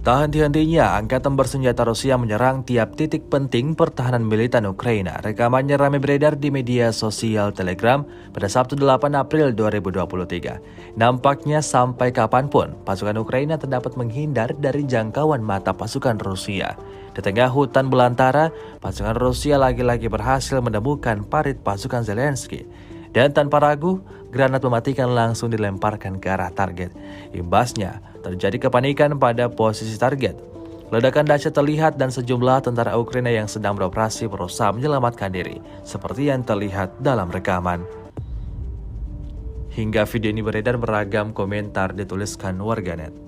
Tak henti-hentinya, angkatan bersenjata Rusia menyerang tiap titik penting pertahanan militer Ukraina. Rekamannya ramai beredar di media sosial Telegram pada Sabtu 8 April 2023. Nampaknya sampai kapanpun, pasukan Ukraina tak dapat menghindar dari jangkauan mata pasukan Rusia. Di tengah hutan belantara, pasukan Rusia lagi-lagi berhasil menemukan parit pasukan Zelensky. Dan tanpa ragu, granat mematikan langsung dilemparkan ke arah target. Imbasnya, terjadi kepanikan pada posisi target. Ledakan dahsyat terlihat dan sejumlah tentara Ukraina yang sedang beroperasi berusaha menyelamatkan diri, seperti yang terlihat dalam rekaman. Hingga video ini beredar, beragam komentar dituliskan warganet.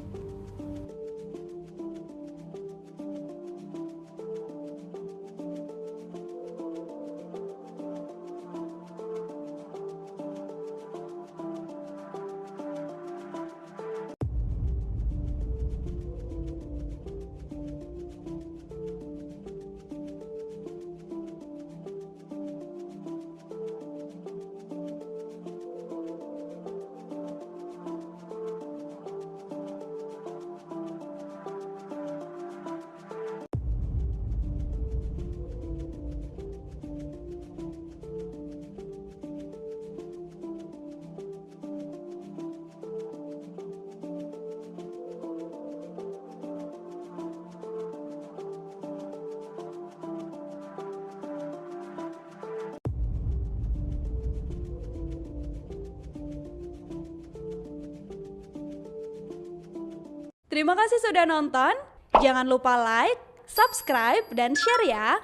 Terima kasih sudah nonton. Jangan lupa like, subscribe, dan share ya.